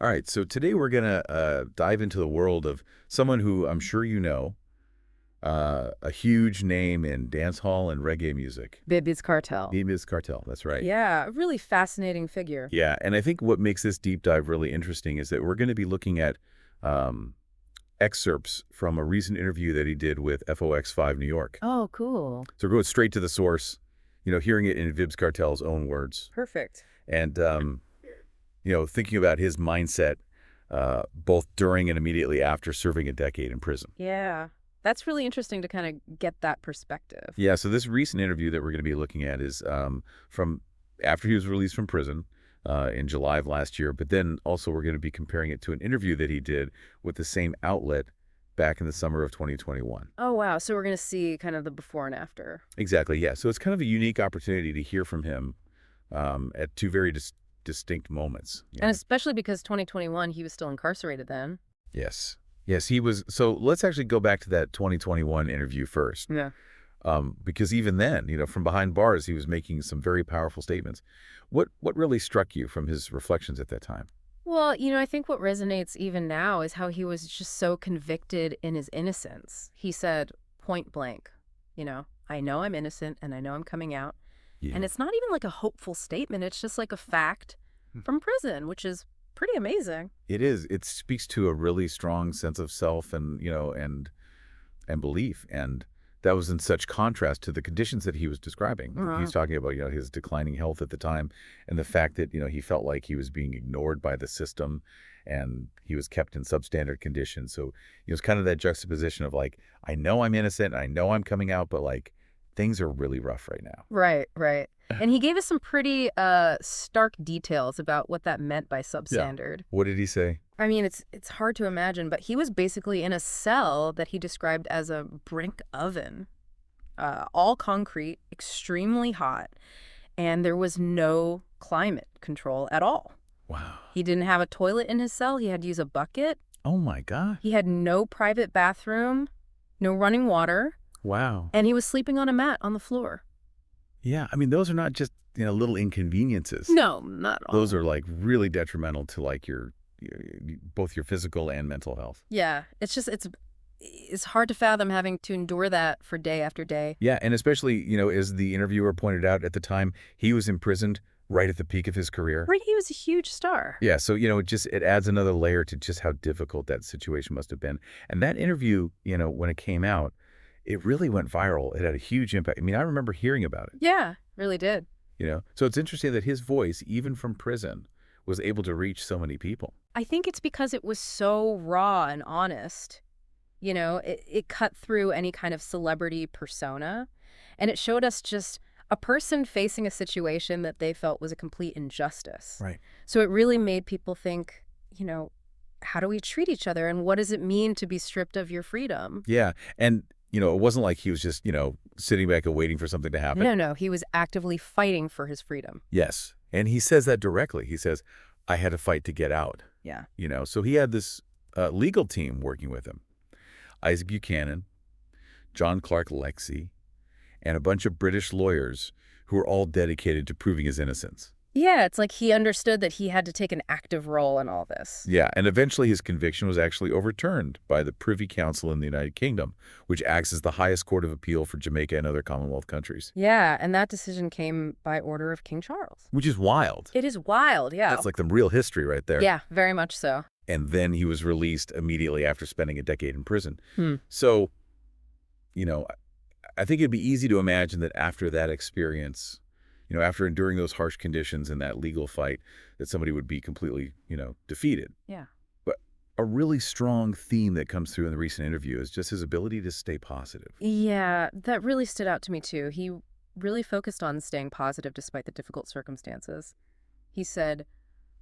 All right, so today we're going to dive into the world of someone who I'm sure you know, a huge name in dancehall and reggae music. Vybz Kartel. Vybz Kartel, that's right. Yeah, a really fascinating figure. Yeah, and I think what makes this deep dive really interesting is that we're going to be looking at excerpts from a recent interview that he did with FOX5 New York. Oh, cool. So we're going straight to the source, hearing it in Vybz Kartel's own words. Perfect. And, thinking about his mindset both during and immediately after serving a decade in prison. Yeah, that's really interesting to kind of get that perspective. Yeah, so this recent interview that we're going to be looking at is from after he was released from prison in July of last year, but then also we're going to be comparing it to an interview that he did with the same outlet back in the summer of 2021. Oh, wow. So we're going to see kind of the before and after. Exactly, yeah. So it's kind of a unique opportunity to hear from him at two very distinct moments. And especially because 2021, he was still incarcerated then. Yes. Yes, he was. So let's actually go back to that 2021 interview first. Yeah. Because even then, from behind bars, he was making some very powerful statements. What really struck you from his reflections at that time? Well, I think what resonates even now is how he was just so convicted in his innocence. He said point blank, I know I'm innocent and I know I'm coming out. Yeah. And it's not even like a hopeful statement. It's just like a fact from prison, which is pretty amazing. It is. It speaks to a really strong sense of self and, and belief. And that was in such contrast to the conditions that he was describing. He's talking about, his declining health at the time and the fact that, he felt like he was being ignored by the system and he was kept in substandard conditions. So it was kind of that juxtaposition of like, I know I'm innocent, I know I'm coming out, but like things are really rough right now. Right, right. And he gave us some pretty stark details about what that meant by substandard. Yeah. What did he say? I mean, it's hard to imagine, but he was basically in a cell that he described as a brick oven, all concrete, extremely hot, and there was no climate control at all. Wow. He didn't have a toilet in his cell. He had to use a bucket. Oh, my God. He had no private bathroom, no running water. Wow. And he was sleeping on a mat on the floor. Yeah, I mean, those are not just, little inconveniences. No, not at all. Those are like really detrimental to like your both your physical and mental health. Yeah, it's hard to fathom having to endure that for day after day. Yeah, and especially, as the interviewer pointed out at the time, he was imprisoned right at the peak of his career. Right, he was a huge star. Yeah, so, it adds another layer to just how difficult that situation must have been. And that interview, when it came out, it really went viral. It had a huge impact. I mean, I remember hearing about it. Yeah, really did. So it's interesting that his voice, even from prison, was able to reach so many people. I think it's because it was so raw and honest. It cut through any kind of celebrity persona, and it showed us just a person facing a situation that they felt was a complete injustice. Right. So it really made people think, how do we treat each other, and what does it mean to be stripped of your freedom? Yeah, and it wasn't like he was just, sitting back and waiting for something to happen. No, he was actively fighting for his freedom. Yes, and he says that directly. He says, I had to fight to get out. Yeah. So he had this legal team working with him. Isaac Buchanan, John Clark Lexie, and a bunch of British lawyers who were all dedicated to proving his innocence. Yeah, it's like he understood that he had to take an active role in all this. Yeah, and eventually his conviction was actually overturned by the Privy Council in the United Kingdom, which acts as the highest court of appeal for Jamaica and other Commonwealth countries. Yeah, and that decision came by order of King Charles. Which is wild. It is wild, yeah. That's like the real history right there. Yeah, very much so. And then he was released immediately after spending a decade in prison. So, I think it'd be easy to imagine that after that experience, after enduring those harsh conditions in that legal fight, that somebody would be completely, defeated. Yeah. But a really strong theme that comes through in the recent interview is just his ability to stay positive. Yeah, that really stood out to me too. He really focused on staying positive despite the difficult circumstances. He said,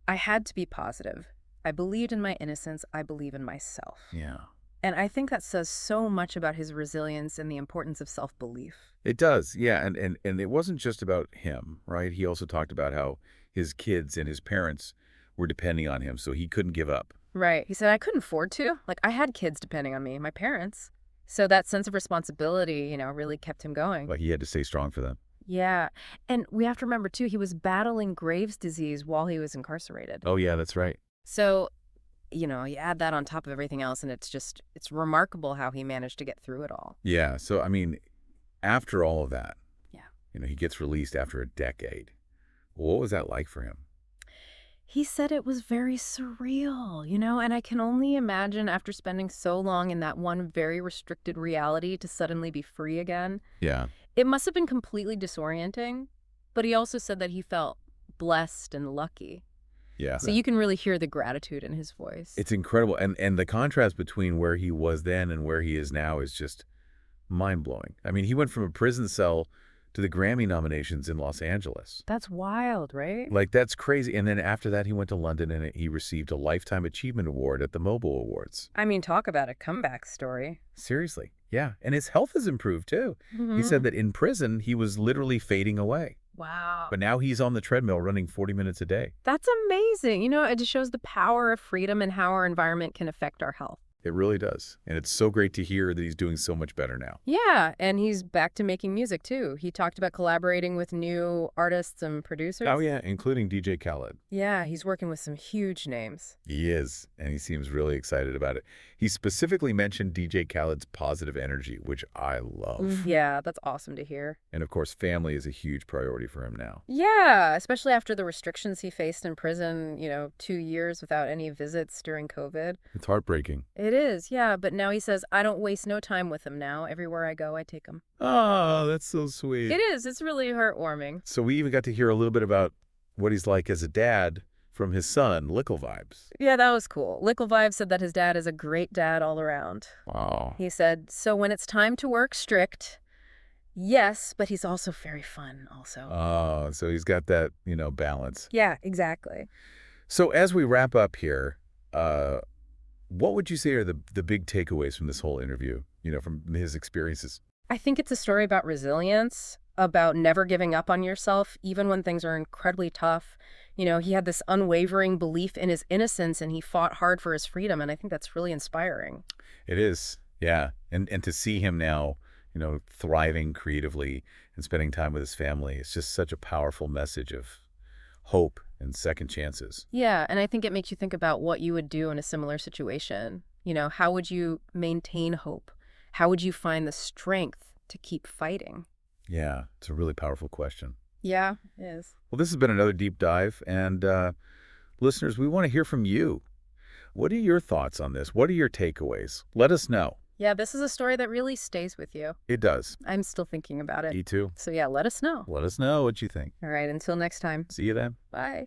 I had to be positive. I believed in my innocence. I believe in myself. Yeah. And I think that says so much about his resilience and the importance of self-belief. It does, yeah. And it wasn't just about him, right? He also talked about how his kids and his parents were depending on him, so he couldn't give up. Right. He said, I couldn't afford to. Like, I had kids depending on me, my parents. So that sense of responsibility, really kept him going. Like he had to stay strong for them. Yeah. And we have to remember, too, he was battling Graves' disease while he was incarcerated. Oh, yeah, that's right. So, you add that on top of everything else, and it's remarkable how he managed to get through it all. Yeah. So, I mean, after all of that, Yeah. he gets released after a decade. What was that like for him? He said it was very surreal, and I can only imagine after spending so long in that one very restricted reality to suddenly be free again. Yeah. It must have been completely disorienting, but he also said that he felt blessed and lucky. Yeah. So you can really hear the gratitude in his voice. It's incredible. And the contrast between where he was then and where he is now is just mind-blowing. I mean, he went from a prison cell to the Grammy nominations in Los Angeles. That's wild, right? Like, that's crazy. And then after that, he went to London and he received a Lifetime Achievement Award at the Mobile Awards. I mean, talk about a comeback story. Seriously. Yeah. And his health has improved, too. He said that in prison, he was literally fading away. Wow. But now he's on the treadmill running 40 minutes a day. That's amazing. It just shows the power of freedom and how our environment can affect our health. It really does. And it's so great to hear that he's doing so much better now. Yeah, and he's back to making music, too. He talked about collaborating with new artists and producers. Oh, yeah, including DJ Khaled. Yeah, he's working with some huge names. He is, and he seems really excited about it. He specifically mentioned DJ Khaled's positive energy, which I love. Yeah, that's awesome to hear. And, of course, family is a huge priority for him now. Yeah, especially after the restrictions he faced in prison, 2 years without any visits during COVID. It's heartbreaking. It is, yeah, but now he says, I don't waste no time with him now. Everywhere I go, I take him. Oh, that's so sweet. It is. It's really heartwarming. So we even got to hear a little bit about what he's like as a dad from his son, Lickle Vybz. Yeah, that was cool. Lickle Vybz said that his dad is a great dad all around. Wow. He said, so when it's time to work strict, yes, but he's also very fun also. Oh, so he's got that, balance. Yeah, exactly. So as we wrap up here, what would you say are the big takeaways from this whole interview, from his experiences? I think it's a story about resilience, about never giving up on yourself, even when things are incredibly tough. He had this unwavering belief in his innocence, and he fought hard for his freedom, and I think that's really inspiring. It is, yeah. And to see him now, thriving creatively and spending time with his family, it's just such a powerful message of hope and second chances. Yeah, and I think it makes you think about what you would do in a similar situation. How would you maintain hope? How would you find the strength to keep fighting? Yeah, it's a really powerful question. Yeah, it is. Well, this has been another deep dive, and listeners, we want to hear from you. What are your thoughts on this? What are your takeaways? Let us know. Yeah, this is a story that really stays with you. It does. I'm still thinking about it. Me too. So yeah, let us know. Let us know what you think. All right, until next time. See you then. Bye.